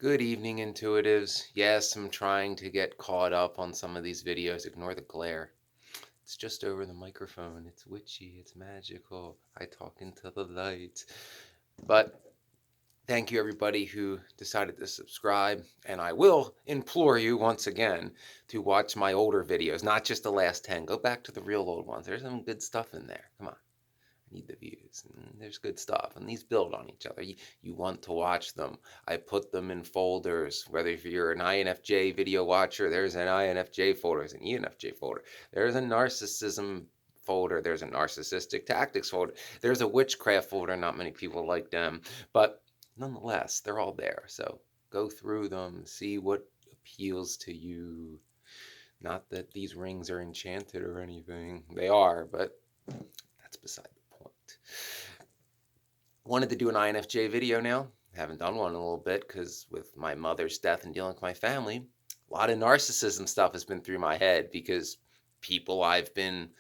Good evening, intuitives. Yes, I'm trying to get caught up on some of these videos. Ignore the glare. It's just over the microphone. It's witchy. It's magical. I talk into the light. But thank you, everybody who decided to subscribe. And I will implore you once again to watch my older videos, not just the last 10. Go back to the real old ones. There's some good stuff in there. Come on. Need the views. And there's good stuff, and these build on each other. You want to watch them. I put them in folders. Whether if you're an INFJ video watcher, there's an INFJ folder, there's an ENFJ folder, there's a narcissism folder, there's a narcissistic tactics folder, there's a witchcraft folder. Not many people like them, but nonetheless, they're all there. So go through them, see what appeals to you. Not that these rings are enchanted or anything. They are, but that's beside the point. Wanted to do an INFJ video now. Haven't done one in a little bit because with my mother's death and dealing with my family, a lot of narcissism stuff has been through my head because people I've been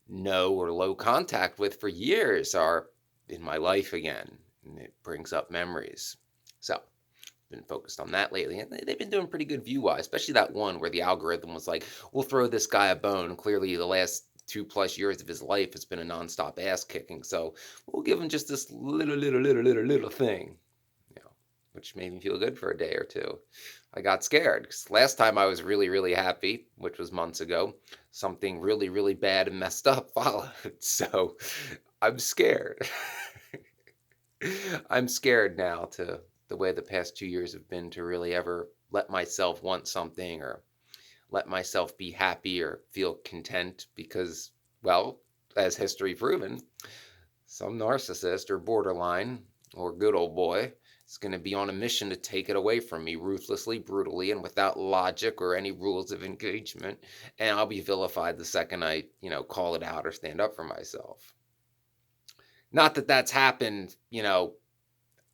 no or low contact with for years are in my life again, and it brings up memories. So, been focused on that lately, and they've been doing pretty good view-wise, especially that one where the algorithm was like, we'll throw this guy a bone. Clearly, the last 2+ years of his life has been a nonstop ass kicking, so we'll give him just this little thing, which made me feel good for a day or two. I got scared because last time I was really, really happy, which was months ago, something really, really bad and messed up followed. So I'm scared. I'm scared now to the way the past 2 years have been to really ever let myself want something or let myself be happy or feel content because, well, as history proven, some narcissist or borderline or good old boy is going to be on a mission to take it away from me ruthlessly, brutally, and without logic or any rules of engagement. And I'll be vilified the second I, call it out or stand up for myself. Not that that's happened,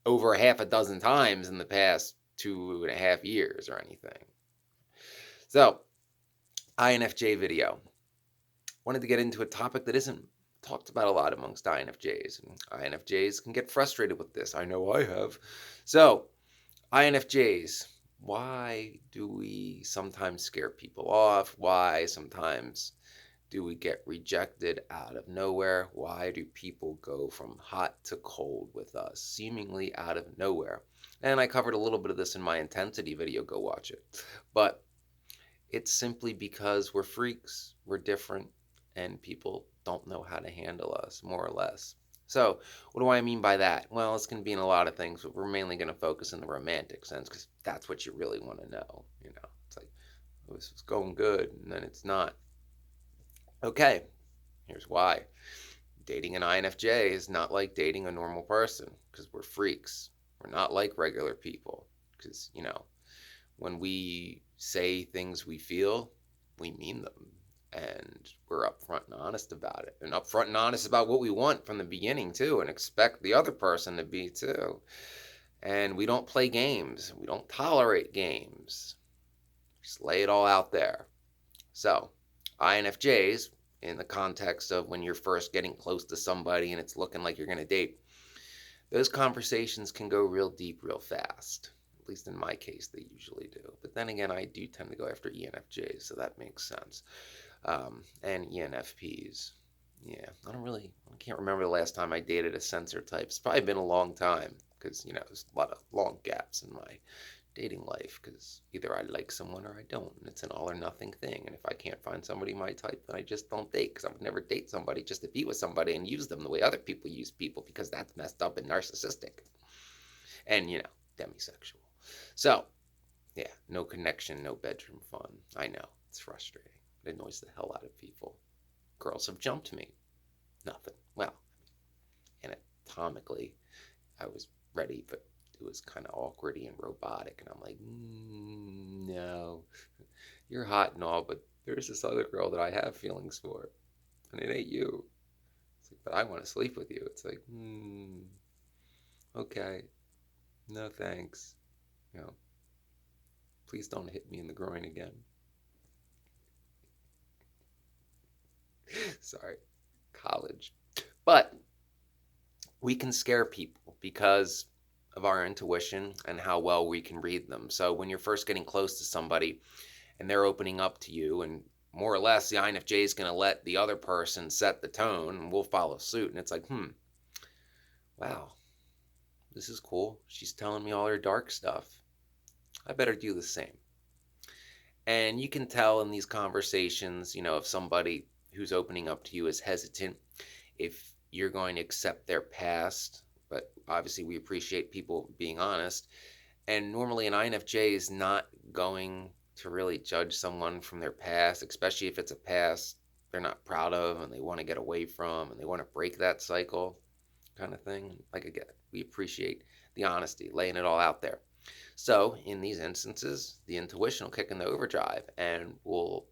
over half a dozen times in the past 2.5 years or anything. So, INFJ video. Wanted to get into a topic that isn't talked about a lot amongst INFJs. And INFJs can get frustrated with this. I know I have. So, INFJs, why do we sometimes scare people off? Why sometimes do we get rejected out of nowhere? Why do people go from hot to cold with us, seemingly out of nowhere? And I covered a little bit of this in my intensity video. Go watch it. But it's simply because we're freaks, we're different, and people don't know how to handle us, more or less. So, what do I mean by that? Well, it's going to be in a lot of things, but we're mainly going to focus in the romantic sense because that's what you really want to know. It's like, oh, this is going good, and then it's not. Okay, here's why. Dating an INFJ is not like dating a normal person because we're freaks. We're not like regular people because, when we say things we feel, we mean them. And we're upfront and honest about it. And upfront and honest about what we want from the beginning, too, and expect the other person to be, too. And we don't play games. We don't tolerate games. Just lay it all out there. So, INFJs, in the context of when you're first getting close to somebody and it's looking like you're going to date, those conversations can go real deep real fast. At least in my case, they usually do. But then again, I do tend to go after ENFJs, so that makes sense. And ENFPs. Yeah, I can't remember the last time I dated a sensor type. It's probably been a long time because, there's a lot of long gaps in my dating life because either I like someone or I don't. And it's an all or nothing thing. And if I can't find somebody my type, then I just don't date because I would never date somebody just to be with somebody and use them the way other people use people because that's messed up and narcissistic. And, demisexual. So, yeah, no connection, no bedroom fun. I know, it's frustrating. It annoys the hell out of people. Girls have jumped me. Nothing. Well, anatomically, I was ready, but it was kind of awkwardy and robotic. And I'm like, no, you're hot and all, but there's this other girl that I have feelings for, and it ain't you. It's like, but I want to sleep with you. It's like, okay, no thanks. Please don't hit me in the groin again. Sorry, college. But we can scare people because of our intuition and how well we can read them. So when you're first getting close to somebody and they're opening up to you, and more or less the INFJ is going to let the other person set the tone and we'll follow suit. And it's like, wow, this is cool. She's telling me all her dark stuff. I better do the same. And you can tell in these conversations, if somebody who's opening up to you is hesitant, if you're going to accept their past. But obviously, we appreciate people being honest. And normally, an INFJ is not going to really judge someone from their past, especially if it's a past they're not proud of and they want to get away from and they want to break that cycle, kind of thing. Like, again, we appreciate the honesty, laying it all out there. So in these instances, the intuition will kick in the overdrive and will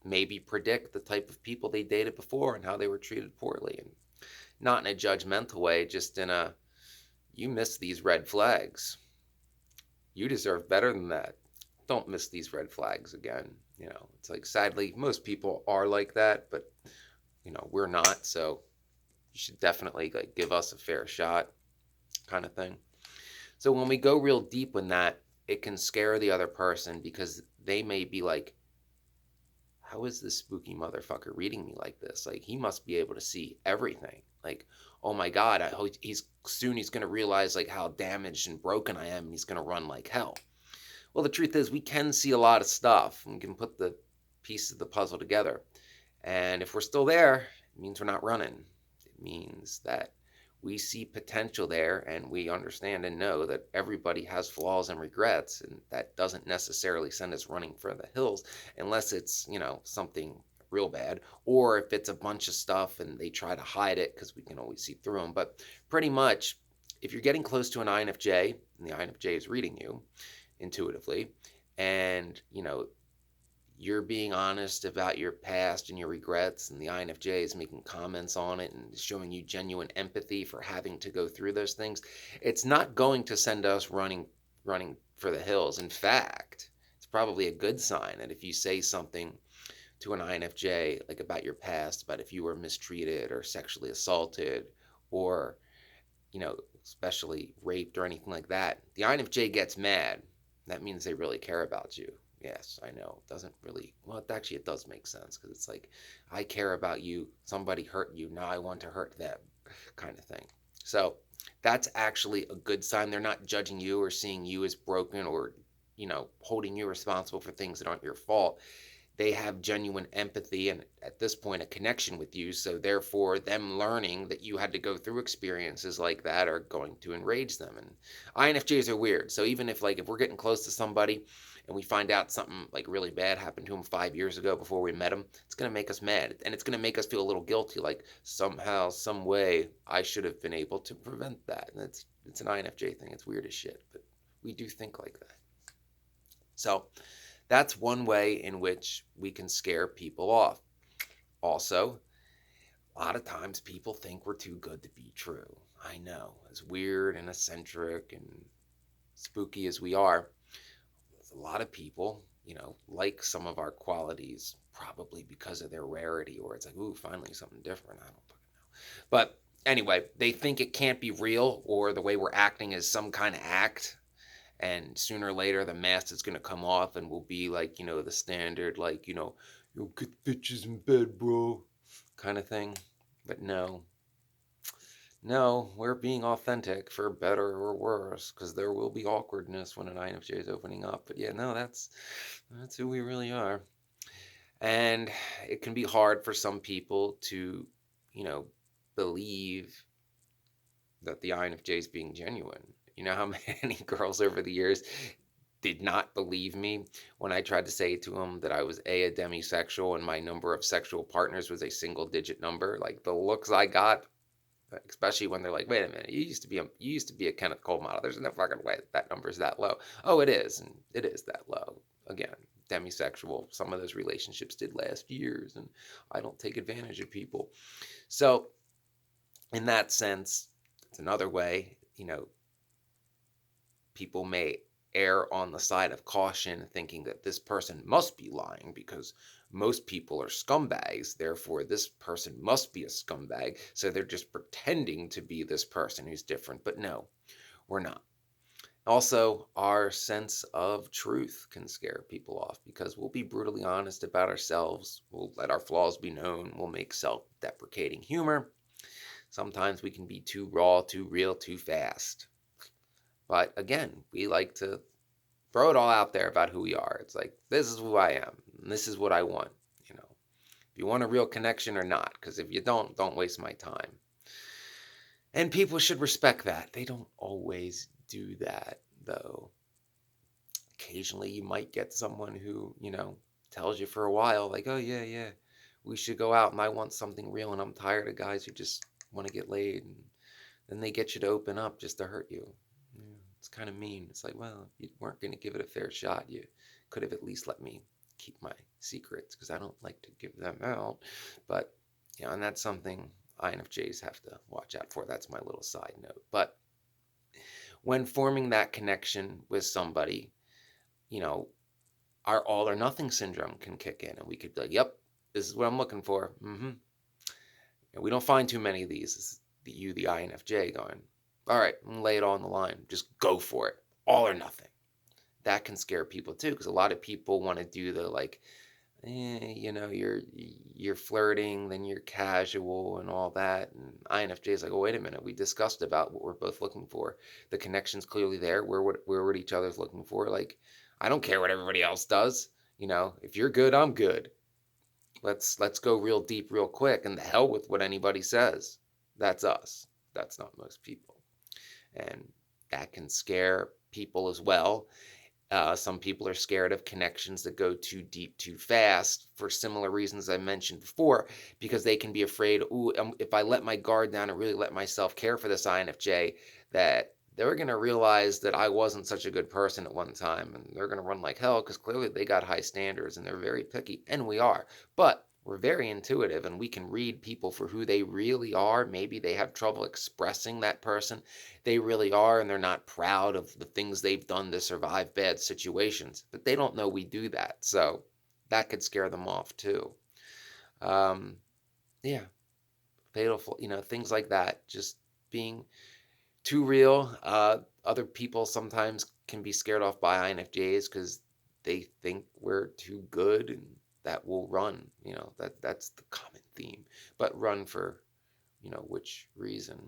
maybe predict the type of people they dated before and how they were treated poorly. And not in a judgmental way, just in a, you missed these red flags. You deserve better than that. Don't miss these red flags again. It's like, sadly, most people are like that, but, we're not. So you should definitely give us a fair shot, kind of thing. So when we go real deep in that, it can scare the other person because they may be like, how is this spooky motherfucker reading me like this? Like, he must be able to see everything. Like, oh my God, he's going to realize how damaged and broken I am, and he's going to run like hell. Well, the truth is we can see a lot of stuff and we can put the pieces of the puzzle together. And if we're still there, it means we're not running. It means that we see potential there and we understand and know that everybody has flaws and regrets, and that doesn't necessarily send us running for the hills unless it's, something real bad, or if it's a bunch of stuff and they try to hide it because we can always see through them. But pretty much, if you're getting close to an INFJ and the INFJ is reading you intuitively, and you're being honest about your past and your regrets, and the INFJ is making comments on it and showing you genuine empathy for having to go through those things, it's not going to send us running for the hills. In fact, it's probably a good sign that if you say something to an INFJ about your past, about if you were mistreated or sexually assaulted or especially raped or anything like that, the INFJ gets mad. That means they really care about you. Yes, I know. It doesn't really, well, it does make sense, because it's like, I care about you. Somebody hurt you. Now I want to hurt them, kind of thing. So that's actually a good sign. They're not judging you or seeing you as broken or, holding you responsible for things that aren't your fault. They have genuine empathy and, at this point, a connection with you. So therefore, them learning that you had to go through experiences like that are going to enrage them. And INFJs are weird. So even if we're getting close to somebody and we find out something really bad happened to them 5 years ago before we met them, it's going to make us mad. And it's going to make us feel a little guilty, like somehow, some way, I should have been able to prevent that. And it's an INFJ thing. It's weird as shit, but we do think like that. So that's one way in which we can scare people off. Also, a lot of times people think we're too good to be true. I know, as weird and eccentric and spooky as we are, a lot of people, like some of our qualities, probably because of their rarity, or it's like, ooh, finally something different. I don't fucking know. But anyway, they think it can't be real, or the way we're acting is some kind of act. And sooner or later, the mask is going to come off and we'll be the standard, you'll get bitches in bed, bro, kind of thing. But no, we're being authentic, for better or worse, because there will be awkwardness when an INFJ is opening up. But yeah, no, that's who we really are. And it can be hard for some people to, believe that the INFJ is being genuine. You know how many girls over the years did not believe me when I tried to say to them that I was a demisexual and my number of sexual partners was a single digit number? Like, the looks I got, especially when they're like, wait a minute, you used to be a Kenneth Cole model. There's no fucking way that number's that low. Oh, it is, and it is that low. Again, demisexual. Some of those relationships did last years, and I don't take advantage of people. So in that sense, it's another way, people may err on the side of caution, thinking that this person must be lying because most people are scumbags. Therefore, this person must be a scumbag. So they're just pretending to be this person who's different. But no, we're not. Also, our sense of truth can scare people off because we'll be brutally honest about ourselves. We'll let our flaws be known. We'll make self deprecating humor. Sometimes we can be too raw, too real, too fast. But again, we like to throw it all out there about who we are. It's like, this is who I am. And this is what I want. You know, if you want a real connection or not, because if you don't waste my time. And people should respect that. They don't always do that, though. Occasionally, you might get someone who, tells you for a while, like, oh, yeah, yeah, we should go out and I want something real and I'm tired of guys who just want to get laid. And then they get you to open up just to hurt you. Yeah, it's kind of mean. It's like, well, you weren't going to give it a fair shot. You could have at least let me keep my secrets because I don't like to give them out. But, and that's something INFJs have to watch out for. That's my little side note. But when forming that connection with somebody, our all or nothing syndrome can kick in and we could be like, yep, this is what I'm looking for. And we don't find too many of these. This is the INFJ going, all right, I'm gonna lay it all on the line. Just go for it. All or nothing. That can scare people too, because a lot of people want to do the like, you're flirting, then you're casual and all that. And INFJ is like, oh, wait a minute. We discussed about what we're both looking for. The connection's clearly there. We're what each other's looking for. Like, I don't care what everybody else does. If you're good, I'm good. Let's go real deep, real quick, and the hell with what anybody says. That's us. That's not most people. And that can scare people as well. Some people are scared of connections that go too deep too fast for similar reasons I mentioned before, because they can be afraid, ooh, if I let my guard down and really let myself care for this INFJ, that they're going to realize that I wasn't such a good person at one time, and they're going to run like hell because clearly they got high standards and they're very picky, and we are. But we're very intuitive and we can read people for who they really are. Maybe they have trouble expressing that person they really are, and they're not proud of the things they've done to survive bad situations, but they don't know we do that. So that could scare them off too. Um, yeah, fatal, things like that. Just being too real. Other people sometimes can be scared off by INFJs because they think we're too good and that will run. That's the common theme. But run for, which reason?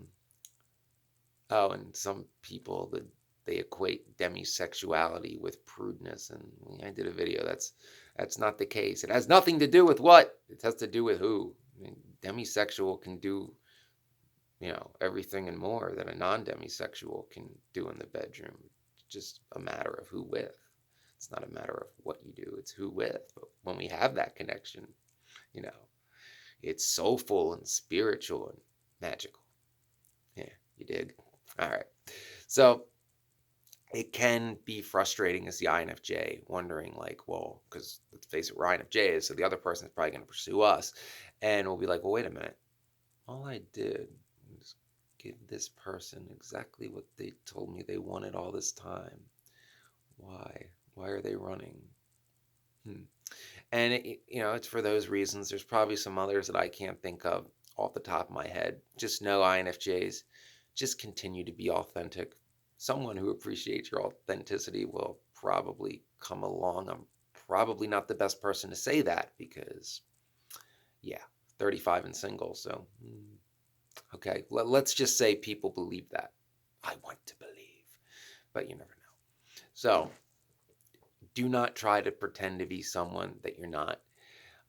Oh, and some people that they equate demisexuality with prudeness, and I did a video. That's not the case. It has nothing to do with what. It has to do with who. I mean, demisexual can do, everything and more that a non-demisexual can do in the bedroom. It's just a matter of who with. It's not a matter of what you do. It's who with. But when we have that connection, you know, it's soulful and spiritual and magical. Yeah, you dig? All right. So it can be frustrating as the INFJ, wondering like, well, because let's face it, we're INFJs, so the other person is probably going to pursue us. And we'll be like, well, wait a minute. All I did was give this person exactly what they told me they wanted all this time. Why? Why are they running? And, it's for those reasons. There's probably some others that I can't think of off the top of my head. Just know INFJs, just continue to be authentic. Someone who appreciates your authenticity will probably come along. I'm probably not the best person to say that because, 35 and single. So, okay, let's just say people believe that. I want to believe, but you never know. So, do not try to pretend to be someone that you're not.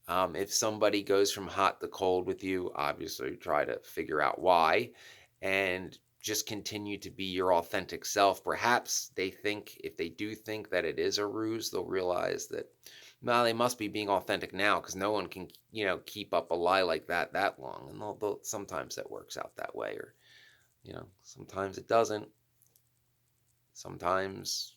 If somebody goes from hot to cold with you, obviously try to figure out why and just continue to be your authentic self. Perhaps if they do think that it is a ruse, they'll realize that, well, they must be being authentic now because no one can, keep up a lie like that long. And sometimes that works out that way, or, sometimes it doesn't. Sometimes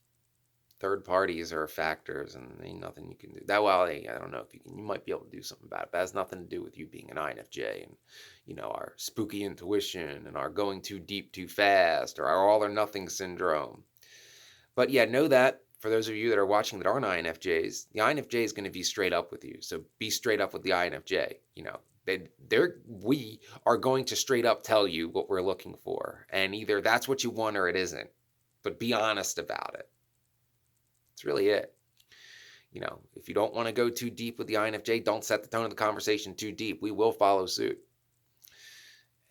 third parties are factors and ain't nothing you can do. I don't know if you might be able to do something about it, but it has nothing to do with you being an INFJ and, our spooky intuition and our going too deep too fast or our all or nothing syndrome. But yeah, know that for those of you that are watching that aren't INFJs, the INFJ is going to be straight up with you. So be straight up with the INFJ. We are going to straight up tell you what we're looking for. And either that's what you want or it isn't. but be honest about it. That's really it. If you don't want to go too deep with the INFJ, don't set the tone of the conversation too deep. We will follow suit.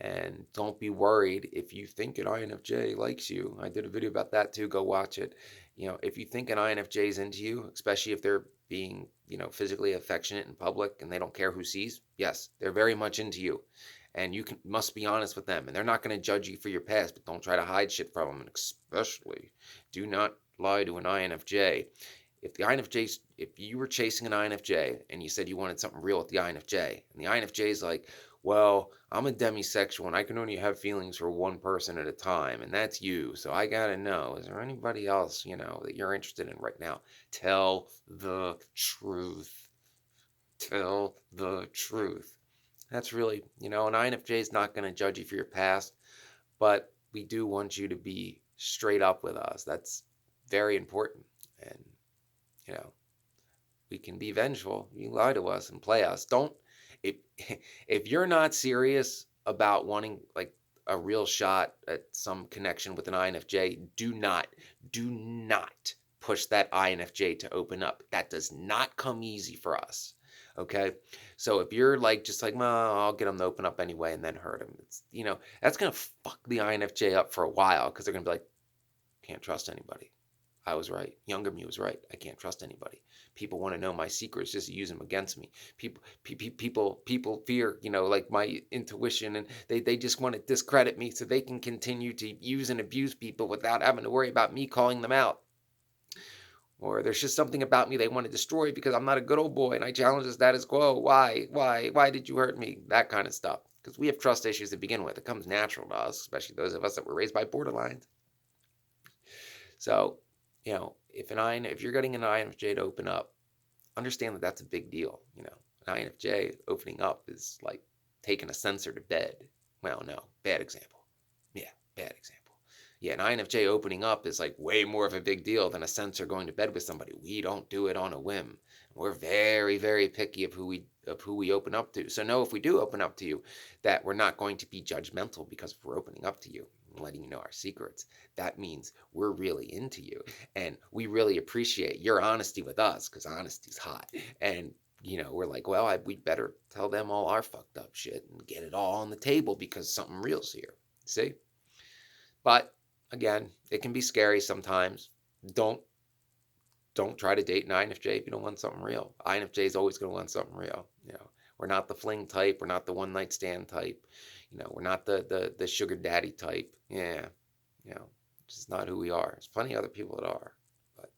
And don't be worried if you think an INFJ likes you. I did a video about that too. Go watch it. If you think an INFJ is into you, especially if they're being, physically affectionate in public and they don't care who sees, yes, they're very much into you. And you must be honest with them. And they're not going to judge you for your past, but don't try to hide shit from them. And especially, do not lie to an INFJ. If you were chasing an INFJ and you said you wanted something real with the INFJ, and the INFJ is like, well, I'm a demisexual and I can only have feelings for one person at a time, and that's you. So I gotta know, is there anybody else, that you're interested in right now? Tell the truth. Tell the truth. That's really, an INFJ is not going to judge you for your past, but we do want you to be straight up with us. That's very important. And, we can be vengeful. You lie to us and play us. If if you're not serious about wanting like a real shot at some connection with an INFJ, do not push that INFJ to open up. That does not come easy for us. Okay, so if you're just like, well, I'll get them to open up anyway and then hurt them, it's that's gonna fuck the INFJ up for a while, because they're gonna be like, can't trust anybody. I was right. Younger me was right. I can't trust anybody. People want to know my secrets just to use them against me. People fear, like my intuition, and they just want to discredit me so they can continue to use and abuse people without having to worry about me calling them out. Or there's just something about me they want to destroy because I'm not a good old boy and I challenge the status quo. Why did you hurt me? That kind of stuff. Because we have trust issues to begin with. It comes natural to us, especially those of us that were raised by borderlines. So, if you're getting an INFJ to open up, understand that that's a big deal. An INFJ opening up is like taking a sensor to bed. Well, no, bad example. Yeah, bad example. Yeah, an INFJ opening up is like way more of a big deal than a sensor going to bed with somebody. We don't do it on a whim. We're very, very picky of who we open up to. So know, if we do open up to you, that we're not going to be judgmental because we're opening up to you and letting you know our secrets. That means we're really into you, and we really appreciate your honesty with us, because honesty's hot. And we're like, well, we better tell them all our fucked up shit and get it all on the table because something real's here. See? But again, it can be scary sometimes. Don't try to date an INFJ if you don't want something real. INFJ is always going to want something real. We're not the fling type. We're not the one night stand type. We're not the sugar daddy type. Yeah, just not who we are. There's plenty of other people that are, but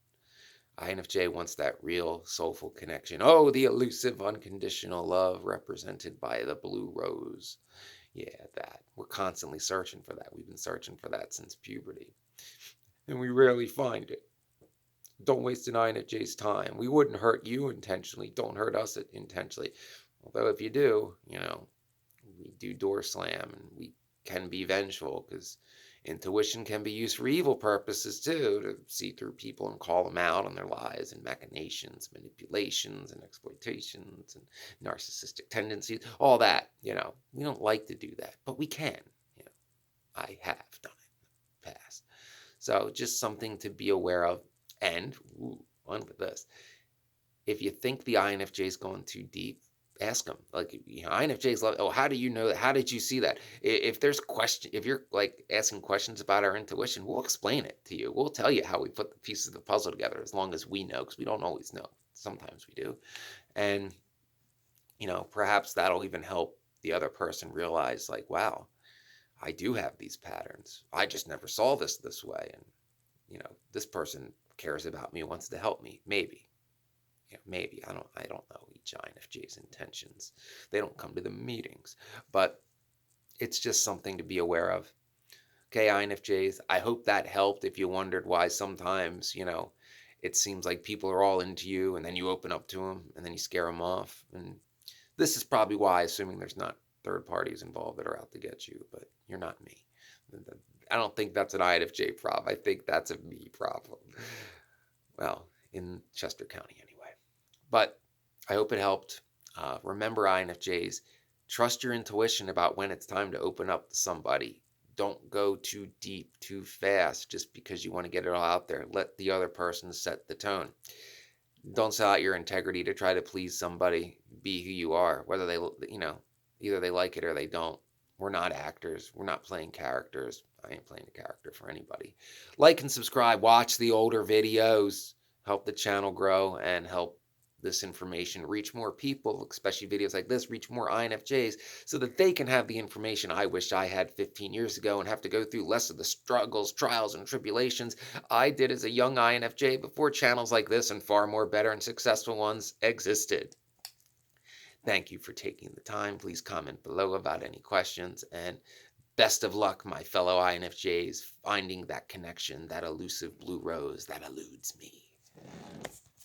INFJ wants that real soulful connection. Oh, the elusive unconditional love represented by the blue rose. Yeah, that. We're constantly searching for that. We've been searching for that since puberty, and we rarely find it. Don't waste an INFJ's time. We wouldn't hurt you intentionally. Don't hurt us intentionally. Although if you do, we do door slam, and we can be vengeful, because intuition can be used for evil purposes too, to see through people and call them out on their lies and machinations, manipulations and exploitations and narcissistic tendencies, all that. We don't like to do that, but we can. I have done it in the past. So just something to be aware of. And on with this, if you think the INFJ is going too deep, ask them. Like, INFJs love, oh, how do you know that? How did you see that? If you're like asking questions about our intuition, we'll explain it to you. We'll tell you how we put the pieces of the puzzle together, as long as we know, because we don't always know. Sometimes we do. And, perhaps that'll even help the other person realize, like, wow, I do have these patterns. I just never saw this way. And, this person cares about me, wants to help me. Maybe. Maybe. I don't know each INFJ's intentions. They don't come to the meetings. But it's just something to be aware of. Okay, INFJs, I hope that helped. If you wondered why sometimes, it seems like people are all into you, and then you open up to them, and then you scare them off. And this is probably why, assuming there's not third parties involved that are out to get you, but you're not me. I don't think that's an INFJ problem. I think that's a me problem. Well, in Chester County anyway. But I hope it helped. Remember, INFJs, trust your intuition about when it's time to open up to somebody. Don't go too deep too fast just because you want to get it all out there. Let the other person set the tone. Don't sell out your integrity to try to please somebody. Be who you are, whether either they like it or they don't. We're not actors. We're not playing characters. I ain't playing a character for anybody. Like and subscribe. Watch the older videos. Help the channel grow and help this information reach more people, especially videos like this, reach more INFJs so that they can have the information I wish I had 15 years ago and have to go through less of the struggles, trials, and tribulations I did as a young INFJ before channels like this and far more better and successful ones existed. Thank you for taking the time. Please comment below about any questions, and best of luck, my fellow INFJs, finding that connection, that elusive blue rose that eludes me.